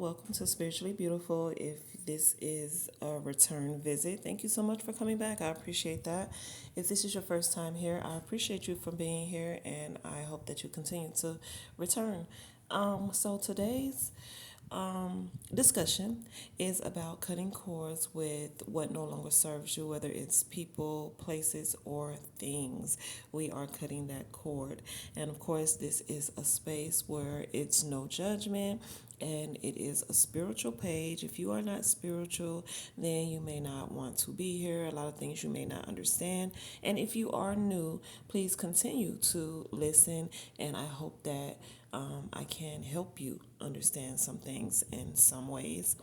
welcome to Spiritually Beautiful. If this is a return visit, thank you so much for coming back. I appreciate that. If this is your first time here, I appreciate you for being here and I hope that you continue to return. So today's discussion is about cutting cords with what no longer serves you, whether it's people, places, or things. We are cutting that cord. And of course, this is a space where it's no judgment and it is a spiritual page. If you are not spiritual, then you may not want to be here. A lot of things you may not understand. And if you are new, please continue to listen. And I hope that I can help you understand some things in some ways.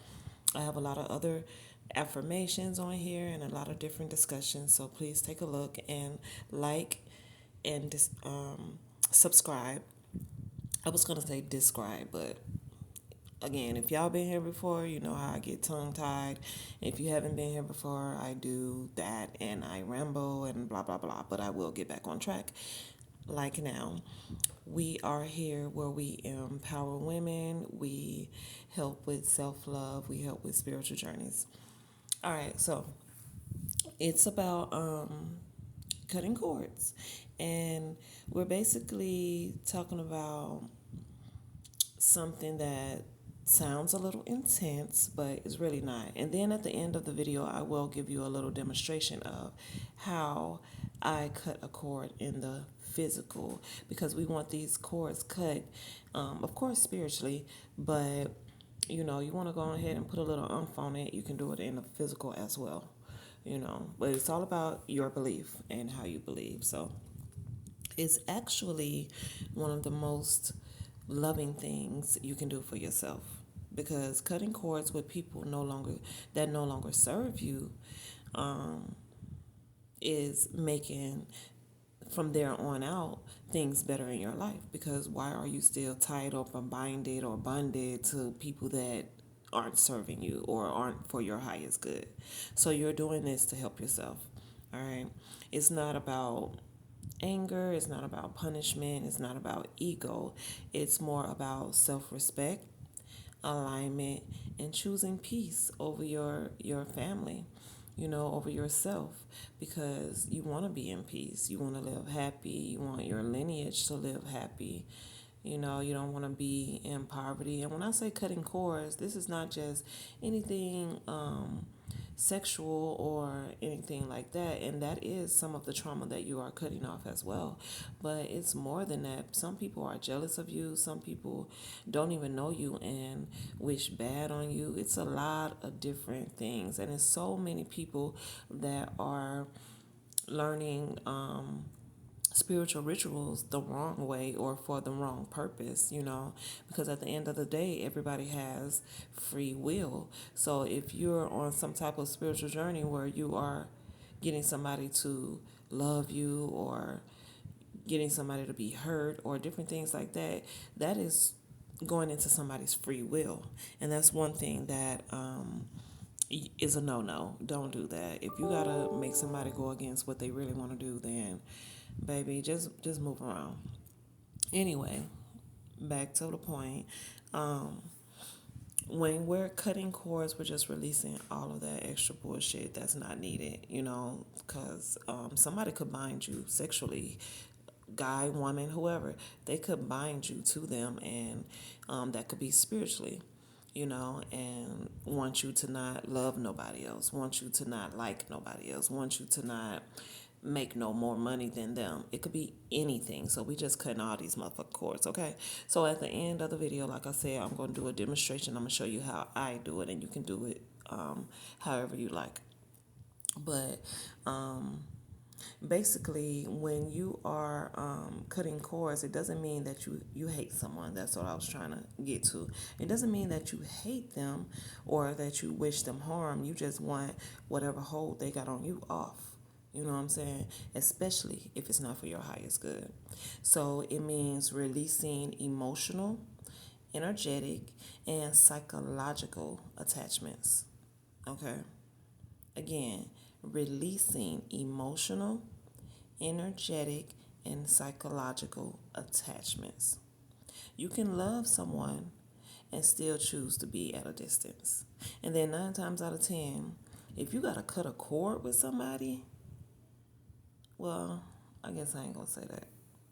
I have a lot of other affirmations on here and a lot of different discussions. So please take a look and like and subscribe. I was going to say describe, but again, if y'all been here before, you know how I get tongue tied. If you haven't been here before, I do that and I ramble and blah, blah, blah. But I will get back on track. Like now, we are here where we empower women, we help with self love, we help with spiritual journeys. All right, so it's about cutting cords. And we're basically talking about something that sounds a little intense, but it's really not. And then at the end of the video, I will give you a little demonstration of how I cut a cord in the physical because we want these cords cut, of course, spiritually, but you know, you want to go ahead and put a little umph on it. You can do it in the physical as well, you know, but it's all about your belief and how you believe. So it's actually one of the most loving things you can do for yourself because cutting cords with people no longer serve you is making from there on out things better in your life because why are you still tied up or binded or bonded to people that aren't serving you or aren't for your highest good? So you're doing this to help yourself. All right, it's not about anger, it's not about punishment, it's not about ego. It's more about self-respect, alignment, and choosing peace over your family, you know, over yourself because you want to be in peace. You want to live happy. You want your lineage to live happy. You know, you don't want to be in poverty. And when I say cutting cords, this is not just anything sexual or anything like that. And that is some of the trauma that you are cutting off as well. But it's more than that. Some people are jealous of you. Some people don't even know you and wish bad on you. It's a lot of different things. And it's so many people that are learning spiritual rituals the wrong way or for the wrong purpose, you know, because at the end of the day, everybody has free will. So if you're on some type of spiritual journey where you are getting somebody to love you or getting somebody to be hurt or different things like that, that is going into somebody's free will. And that's one thing that is a no-no. Don't do that. If you gotta make somebody go against what they really want to do, then baby, just move around. Anyway, back to the point. Um, when we're cutting cords, we're just releasing all of that extra bullshit that's not needed, you know, because somebody could bind you sexually, guy, woman, whoever, they could bind you to them, and that could be spiritually, you know, and want you to not love nobody else, want you to not like nobody else, want you to not make no more money than them. It could be anything. So we just cutting all these motherfucking cords, okay? So at the end of the video, like I said, I'm going to do a demonstration. I'm going to show you how I do it, and you can do it however you like. But basically, when you are cutting cords, it doesn't mean that you hate someone. That's what I was trying to get to. It doesn't mean that you hate them or that you wish them harm. You just want whatever hold they got on you off. You know what I'm saying? Especially if it's not for your highest good. So it means releasing emotional, energetic, and psychological attachments. Okay? Again, releasing emotional, energetic, and psychological attachments. You can love someone and still choose to be at a distance. And then 9 times out of 10, if you got to cut a cord with somebody, well, I guess I ain't gonna say that.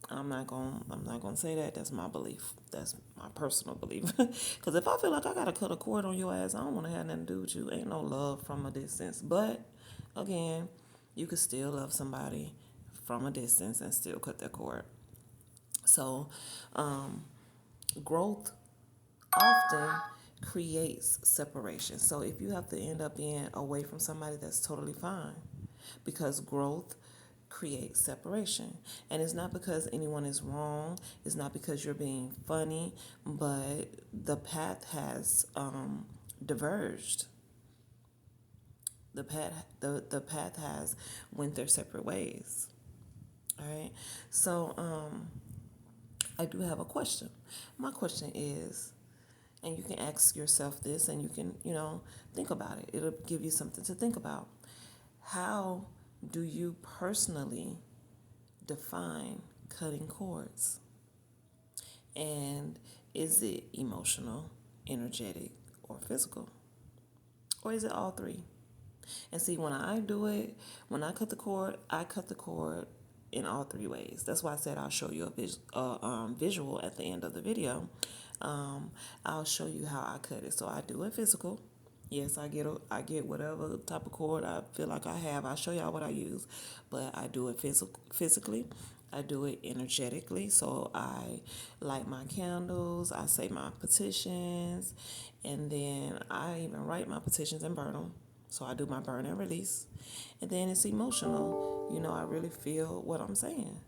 I'm not gonna say that. That's my belief. That's my personal belief. Because if I feel like I gotta cut a cord on your ass, I don't want to have nothing to do with you. Ain't no love from a distance. But again, you could still love somebody from a distance and still cut that cord. So, growth often creates separation. So if you have to end up being away from somebody, that's totally fine, because growth creates separation. And it's not because anyone is wrong, it's not because you're being funny, but the path has diverged. The path has went their separate ways. All right. So I do have a question. My question is, and you can ask yourself this, and you can, think about it. It'll give you something to think about. How do you personally define cutting cords? And is it emotional, energetic, or physical? Or is it all three? And see, when I do it, when I cut the cord in all three ways. That's why I said I'll show you a visual at the end of the video. I'll show you how I cut it. So I do it physical. Yes, I get whatever type of cord I feel like I have. I'll show y'all what I use, but I do it physically. I do it energetically. So I light my candles. I say my petitions, and then I even write my petitions and burn them. So I do my burn and release. And then it's emotional. I really feel what I'm saying.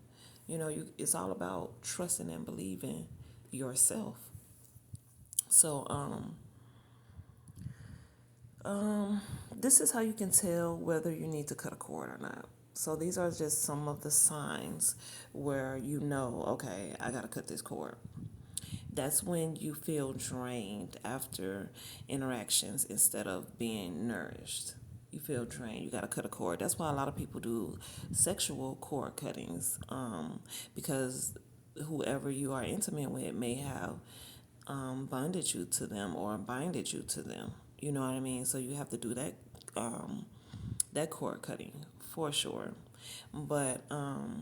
It's all about trusting and believing yourself. So, this is how you can tell whether you need to cut a cord or not. So these are just some of the signs where okay, I gotta cut this cord. That's when you feel drained after interactions instead of being nourished. You feel drained. You got to cut a cord. That's why a lot of people do sexual cord cuttings, because whoever you are intimate with may have bonded you to them or binded you to them. You know what I mean? So you have to do that cord cutting for sure. But I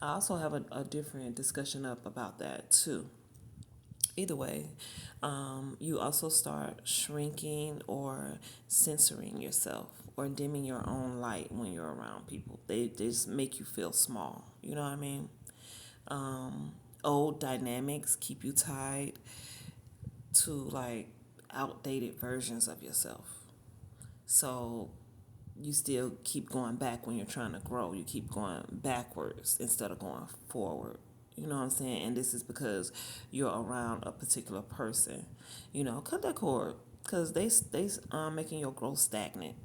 also have a different discussion up about that too. Either way, you also start shrinking or censoring yourself or dimming your own light when you're around people. They just make you feel small. You know what I mean? Old dynamics keep you tied to like outdated versions of yourself. So you still keep going back when you're trying to grow. You keep going backwards instead of going forward. You know what I'm saying? And this is because you're around a particular person. Cut that cord, because they making your growth stagnant.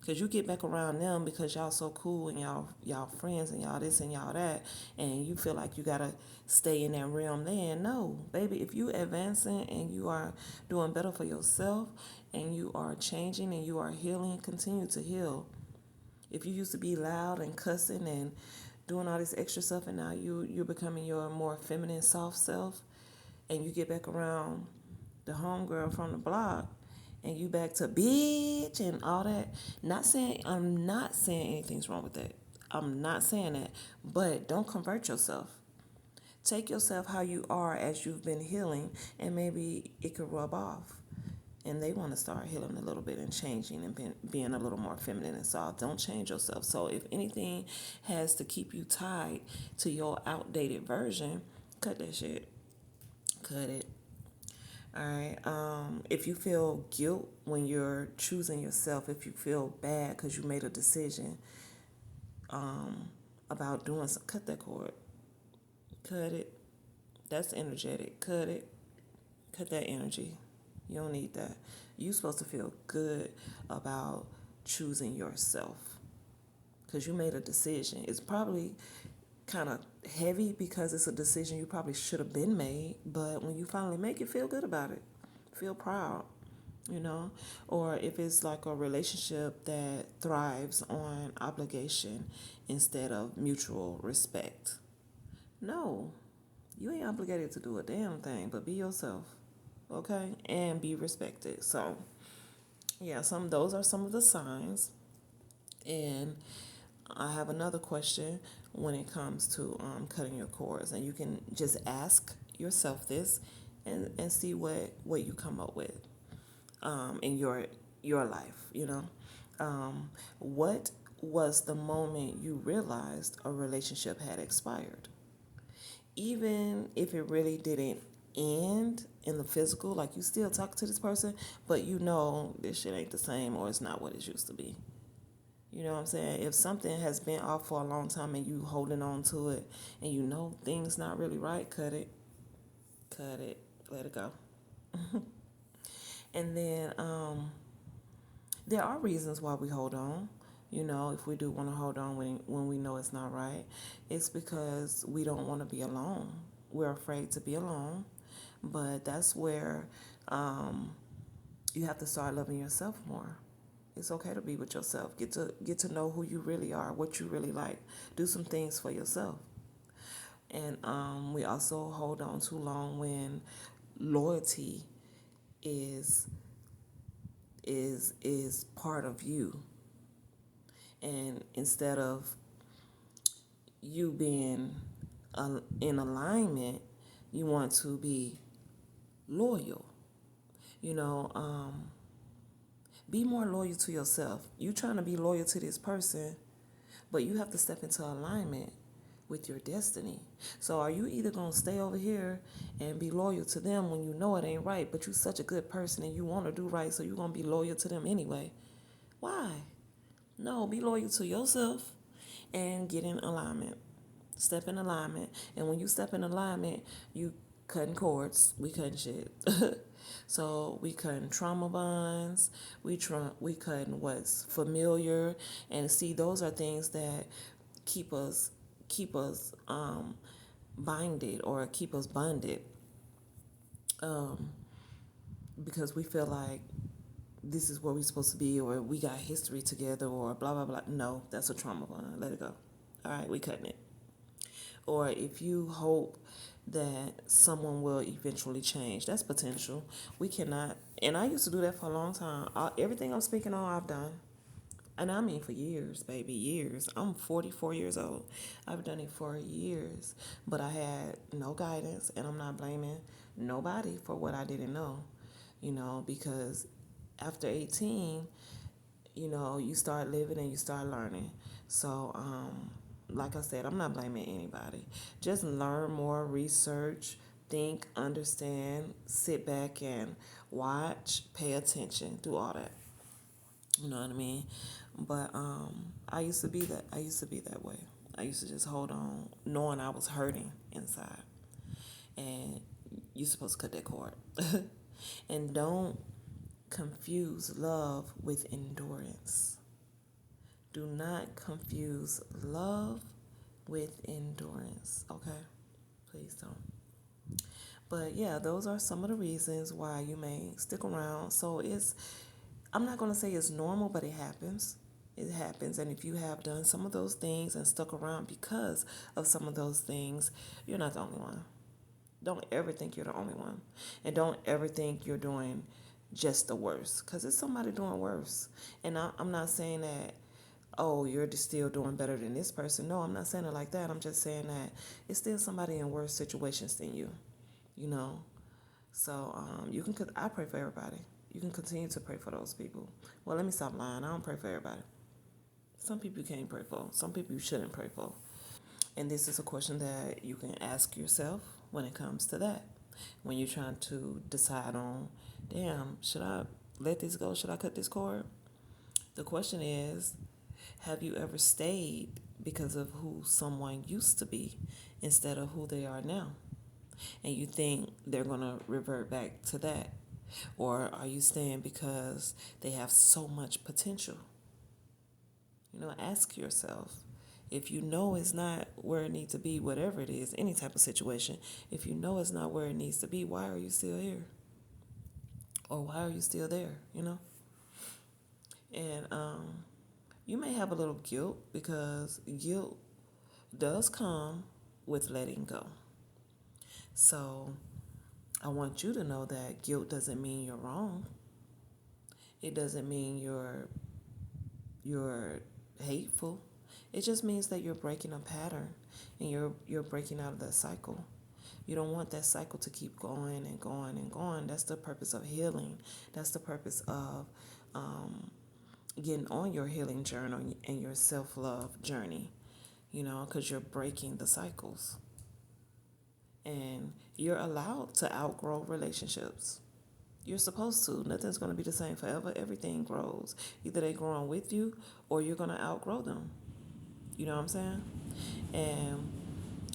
Because you get back around them because y'all so cool and y'all friends and y'all this and y'all that, and you feel like you gotta stay in that realm. Then no, baby, if you advancing and you are doing better for yourself and you are changing and you are healing, continue to heal. If you used to be loud and cussing and doing all this extra stuff, and now you're becoming your more feminine, soft self, and you get back around the homegirl from the block, and you back to bitch and all that. I'm not saying anything's wrong with that. I'm not saying that, but don't convert yourself. Take yourself how you are as you've been healing, and maybe it could rub off. And they want to start healing a little bit and changing and being a little more feminine and soft. Don't change yourself. So if anything has to keep you tied to your outdated version, cut that shit. Cut it. All right. If you feel guilt when you're choosing yourself, if you feel bad because you made a decision about doing something, cut that cord. Cut it. That's energetic. Cut it. Cut that energy. You don't need that. You're supposed to feel good about choosing yourself because you made a decision. It's probably kind of heavy because it's a decision you probably should have been made, but when you finally make it, feel good about it. Feel proud, Or if it's like a relationship that thrives on obligation instead of mutual respect. No, you ain't obligated to do a damn thing, but be yourself. okay, and be respected. So, yeah, some those are some of the signs. And I have another question when it comes to cutting your cords, and you can just ask yourself this, and see what you come up with in your life. What was the moment you realized a relationship had expired? Even if it really didn't end in the physical, like you still talk to this person, but you know this shit ain't the same or it's not what it used to be. You know what I'm saying? If something has been off for a long time and you holding on to it and you know things not really right, cut it. Cut it. Let it go. And then there are reasons why we hold on. If we do want to hold on when we know it's not right, it's because we don't want to be alone. We're afraid to be alone. But that's where you have to start loving yourself more. It's okay to be with yourself. Get to know who you really are, what you really like. Do some things for yourself. And we also hold on too long when loyalty is is part of you. And instead of you being in alignment, you want to be loyal. You know, be more loyal to yourself. You trying to be loyal to this person, but you have to step into alignment with your destiny. So are you either going to stay over here and be loyal to them when you know it ain't right, but you're such a good person and you want to do right, so you're going to be loyal to them anyway? Why? No, be loyal to yourself and get in alignment. Step in alignment. And when you step in alignment, you cutting cords. We cutting shit. So we cutting trauma bonds. We cutting what's familiar. And see, those are things that keep us binded or keep us bonded, because we feel like this is where we're supposed to be, or we got history together, or blah blah blah. No, that's a trauma bond. Let it go. All right, we cutting it. Or if you hope that someone will eventually change, that's potential. We cannot. And I used to do that for a long time. Everything I'm speaking on, I've done. And I mean for years, baby, years. I'm 44 years old. I've done it for years. But I had no guidance, and I'm not blaming nobody for what I didn't know, because after 18, you start living and you start learning. So, like I said, I'm not blaming anybody. Just learn more, research, think, understand, sit back and watch, pay attention, do all that. You know what I mean? But I used to be that. I used to be that way. I used to just hold on, knowing I was hurting inside. And you're supposed to cut that cord. And don't confuse love with endurance. Do not confuse love with endurance. Okay? Please don't. But yeah, those are some of the reasons why you may stick around. So I'm not going to say it's normal, but it happens. It happens. And if you have done some of those things and stuck around because of some of those things, you're not the only one. Don't ever think you're the only one. And don't ever think you're doing just the worst, because it's somebody doing worse. And I'm not saying that, oh, you're just still doing better than this person. No, I'm not saying it like that. I'm just saying that it's still somebody in worse situations than you, you know. So I pray for everybody. You can continue to pray for those people. Well, let me stop lying. I don't pray for everybody. Some people you can't pray for. Some people you shouldn't pray for. And this is a question that you can ask yourself when it comes to that. When you're trying to decide on, damn, should I let this go? Should I cut this cord? The question is, have you ever stayed because of who someone used to be instead of who they are now? And you think they're going to revert back to that? Or are you staying because they have so much potential? Ask yourself. If you know it's not where it needs to be, whatever it is, any type of situation, if you know it's not where it needs to be, why are you still here? Or why are you still there? And you may have a little guilt, because guilt does come with letting go. So I want you to know that guilt doesn't mean you're wrong. It doesn't mean you're hateful. It just means that you're breaking a pattern and you're breaking out of that cycle. You don't want that cycle to keep going and going and going. That's the purpose of healing. That's the purpose of getting on your healing journey and your self love journey, because you're breaking the cycles. And you're allowed to outgrow relationships. You're supposed to. Nothing's going to be the same forever. Everything grows. Either they're growing with you or you're going to outgrow them. You know what I'm saying? And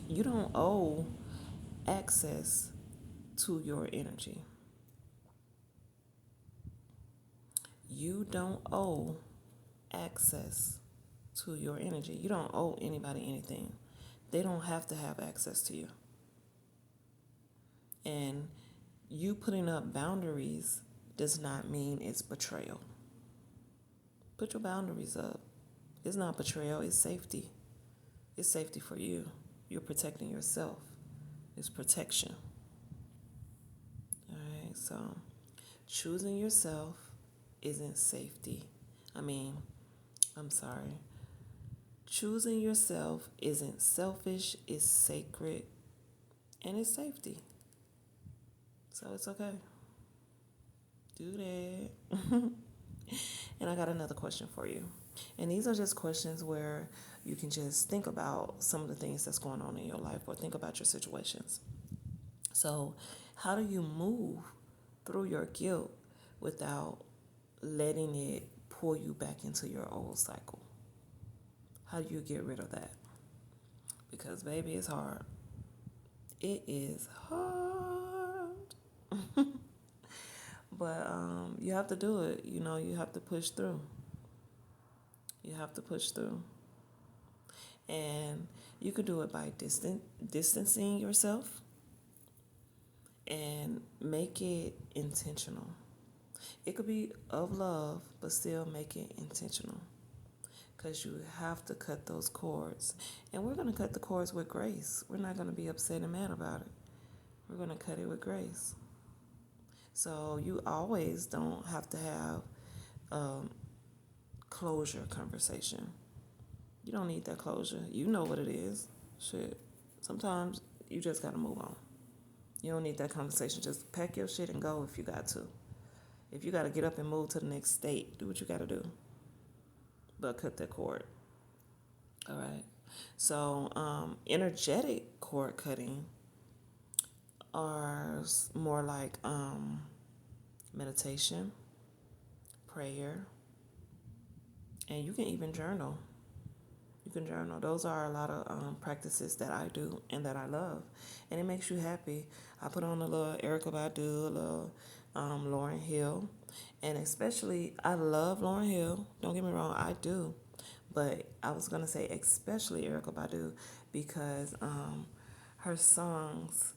you don't owe access to your energy. You don't owe access to your energy. You don't owe anybody anything. They don't have to have access to you. And you putting up boundaries does not mean it's betrayal. Put your boundaries up. It's not betrayal, it's safety. It's safety for you. You're protecting yourself. It's protection. All right, so choosing yourself isn't safety. I'm sorry. Choosing yourself isn't selfish, it's sacred, and it's safety. So it's okay. Do that. And I got another question for you. And these are just questions where you can just think about some of the things that's going on in your life or think about your situations. So, how do you move through your guilt without letting it pull you back into your old cycle? How do you get rid of that? Because, baby, it's hard. It is hard. But you have to do it. You have to push through. You have to push through. And you could do it by distancing yourself and make it intentional. It could be of love, but still make it intentional. Because you have to cut those cords. And we're going to cut the cords with grace. We're not going to be upset and mad about it. We're going to cut it with grace. So you always don't have to have closure conversation. You don't need that closure. You know what it is. Shit. Sometimes you just got to move on. You don't need that conversation. Just pack your shit and go if you got to. If you got to get up and move to the next state, do what you got to do. But cut that cord. All right. So energetic cord cutting are more like meditation, prayer, and you can even journal. You can journal. Those are a lot of practices that I do and that I love, and it makes you happy. I put on a little Erykah Badu, a little Lauryn Hill, and especially I love Lauryn Hill. Don't get me wrong, I do, but I was gonna say especially Erykah Badu because her songs.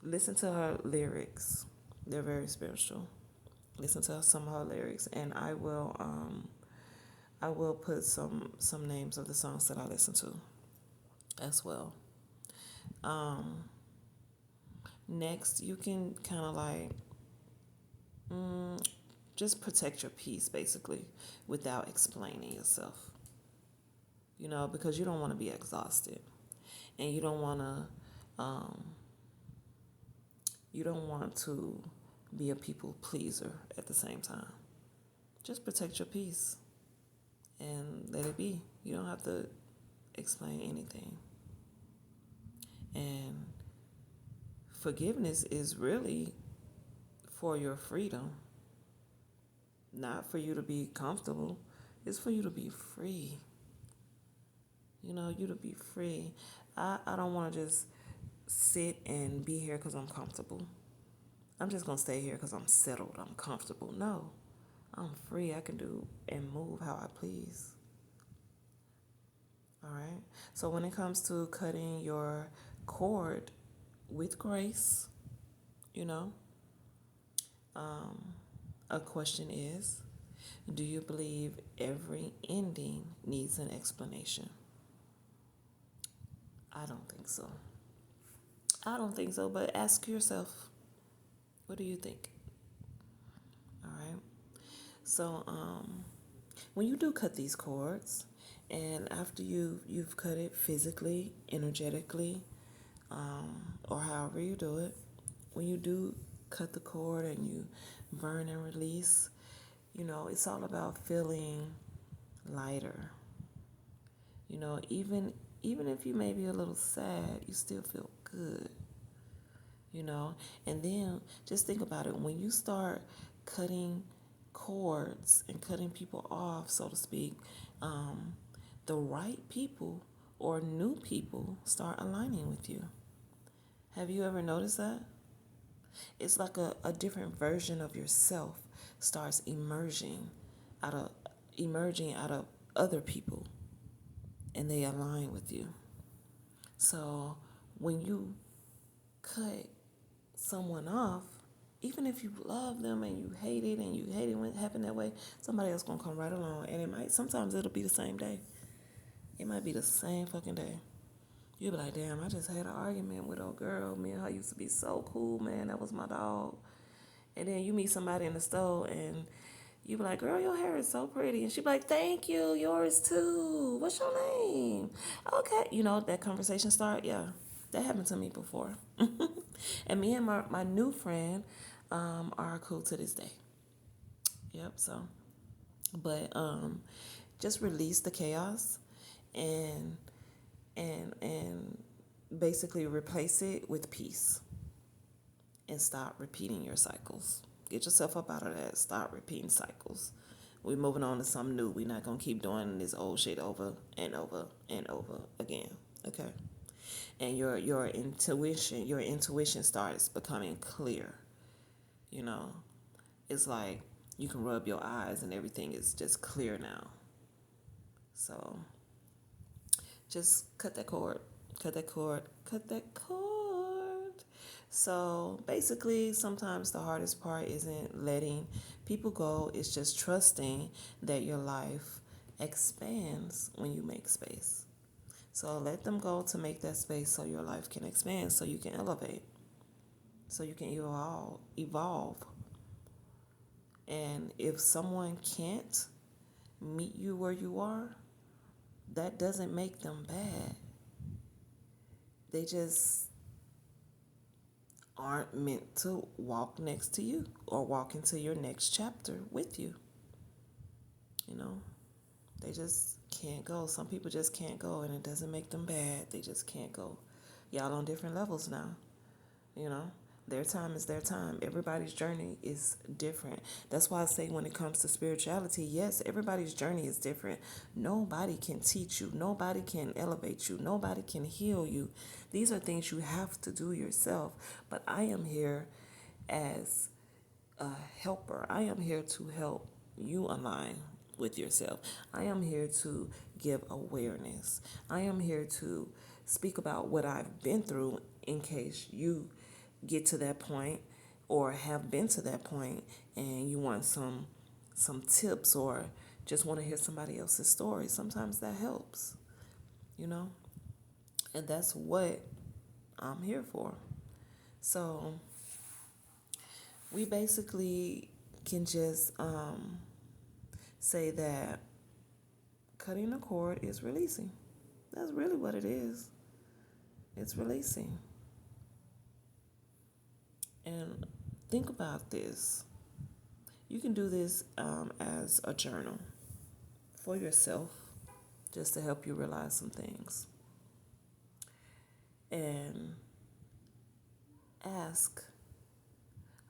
Listen to her lyrics; they're very spiritual. Listen to some of her lyrics, and I will put some names of the songs that I listen to as well. Next, you can kind of like just protect your peace basically without explaining yourself. Because you don't want to be exhausted, and you don't want to be a people pleaser at the same time. Just protect your peace and let it be. You don't have to explain anything. And forgiveness is really for your freedom, not for you to be comfortable. It's for you to be free. You to be free. I don't want to just sit and be here because I'm comfortable. I'm just going to stay here because I'm settled. I'm comfortable. No, I'm free. I can do and move how I please. All right. So when it comes to cutting your cord with grace, you know, a question is, do you believe every ending needs an explanation? I don't think so. But ask yourself. What do you think? All right. So, when you do cut these cords, and after you've cut it physically, energetically, or however you do it, when you do cut the cord and you burn and release, it's all about feeling lighter. Even if you may be a little sad, you still feel good. you know. And then just think about it, when you start cutting cords and cutting people off, so to speak, um, the right people or new people start aligning with you. Have you ever noticed that? It's like a different version of yourself starts out of emerging out of other people, and they align with you. So when you cut someone off, even if you love them and you hate it when it happened that way, somebody else gonna come right along, and sometimes it'll be the same day. It might be the same fucking day. You'll be like, damn, I just had an argument with old girl. Me and her used to be so cool, man. That was my dog. And then you meet somebody in the store and you be like, girl, your hair is so pretty. And she be like, thank you, yours too. What's your name? Okay. That conversation start. Yeah, that happened to me before. And me and my new friend are cool to this day. Yep, so. But just release the chaos and and basically replace it with peace and stop repeating your cycles. Get yourself up out of that. Stop repeating cycles. We're moving on to something new. We're not gonna keep doing this old shit over and over and over again. Okay. And your intuition starts becoming clear. You know, it's like you can rub your eyes and everything is just clear now. So just cut that cord, cut that cord, cut that cord. So basically, sometimes the hardest part isn't letting people go, it's just trusting that your life expands when you make space. So let them go to make that space so your life can expand, so you can elevate, so you can evolve. And if someone can't meet you where you are, that doesn't make them bad. They just aren't meant to walk next to you or walk into your next chapter with you. You know, they just can't go. Some people just can't go, and it doesn't make them bad. They just can't go. Y'all on different levels now. You know, their time is their time. Everybody's journey is different. That's why I say when it comes to spirituality, yes, everybody's journey is different. Nobody can teach you. Nobody can elevate you. Nobody can heal you. These are things you have to do yourself. But I am here as a helper. I am here to help you align with yourself. I am here to give awareness. I am here to speak about what I've been through in case you get to that point or have been to that point and you want some tips or just want to hear somebody else's story. Sometimes that helps, you know? And that's what I'm here for. So we basically can just say that cutting the cord is releasing. That's really what it is. It's releasing. And think about this. You can do this as a journal for yourself, just to help you realize some things. And ask,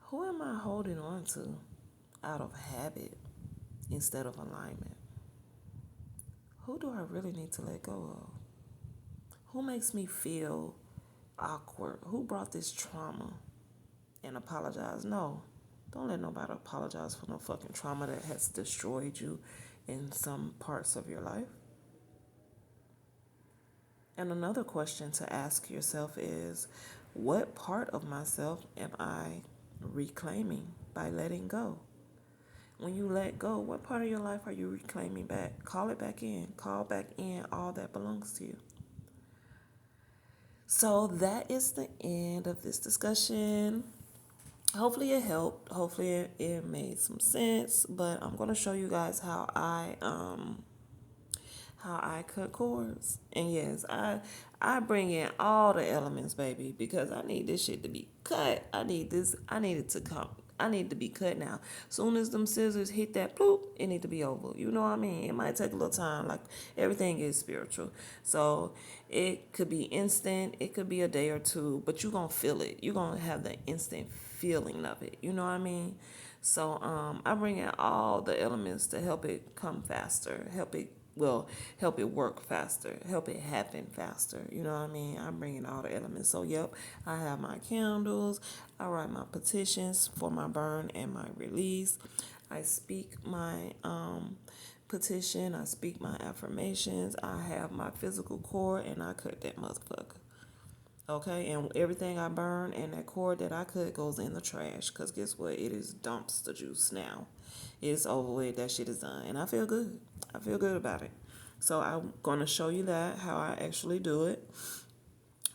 who am I holding on to out of habit instead of alignment? Who do I really need to let go of? Who makes me feel awkward? Who brought this trauma and apologize? No, don't let nobody apologize for no fucking trauma that has destroyed you in some parts of your life. And another question to ask yourself is, what part of myself am I reclaiming by letting go? When you let go, what part of your life are you reclaiming back? Call it back in. Call back in all that belongs to you. So that is the end of this discussion. hopefully it helped. Hopefully it made some sense. But I'm gonna show you guys how I cut cords. And yes, I bring in all the elements, baby, because I need this shit to be cut. I need it to come. I need to be cut now. Soon as them scissors hit that bloop, it need to be over. You know what I mean? It might take a little time. Like everything is spiritual. So it could be instant, it could be a day or two, but you're gonna feel it. You're gonna have the instant feeling of it. You know what I mean? So I bring in all the elements to help it come faster, help it work faster, help it happen faster. You know what I mean? I'm bringing all the elements. So, yep, I have my candles. I write my petitions for my burn and my release. I speak my petition. I speak my affirmations. I have my physical cord, and I cut that motherfucker. Okay, and everything I burn and that cord that I cut goes in the trash. Cause guess what? It is dumpster juice now. It's over with. That shit is done, and I feel good. I feel good about it. So I'm gonna show you that how I actually do it.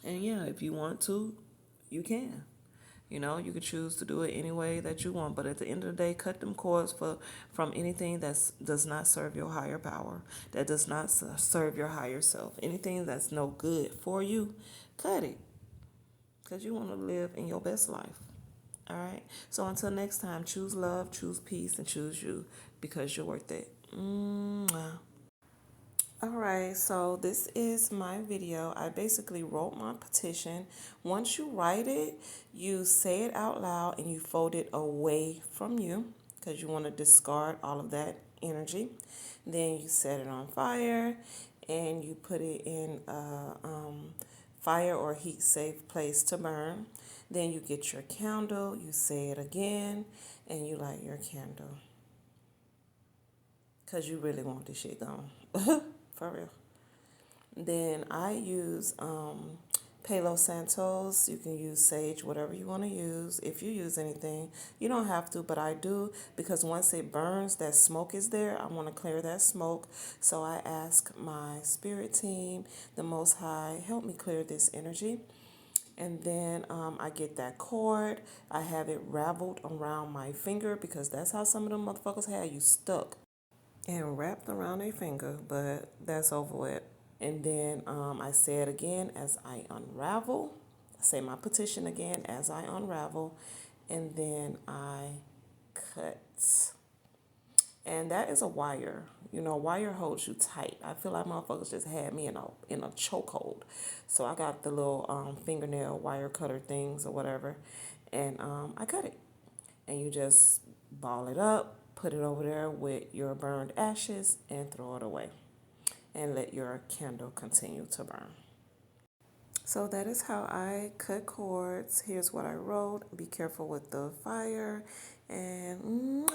And yeah, if you want to, you can. You know, you could choose to do it any way that you want, but at the end of the day, cut them cords from anything that does not serve your higher power, that does not serve your higher self, anything that's no good for you. Cut it, because you want to live in your best life. All right. So until next time, choose love, choose peace, and choose you because you're worth it. Mwah. All right, so this is my video. I basically wrote my petition. Once you write it, you say it out loud and you fold it away from you because you want to discard all of that energy. Then you set it on fire and you put it in a fire or heat safe place to burn. Then you get your candle, you say it again, and you light your candle because you really want this shit gone. For real. Then I use Palo Santos. You can use sage, whatever you want to use. If you use anything, you don't have to, but I do because once it burns, that smoke is there. I want to clear that smoke. So I ask my spirit team, the Most High, help me clear this energy. And then I get that cord. I have it raveled around my finger because that's how some of them motherfuckers had you stuck and wrapped around a finger, but that's over with. And then I say it again as I unravel. I say my petition again as I unravel. And then I cut. And that is a wire. You know, wire holds you tight. I feel like motherfuckers just had me in a chokehold. So I got the little fingernail wire cutter things or whatever. And I cut it. And you just ball it up, put it over there with your burned ashes, and throw it away. And let your candle continue to burn. So that is how I cut cords. Here's what I wrote. Be careful with the fire. And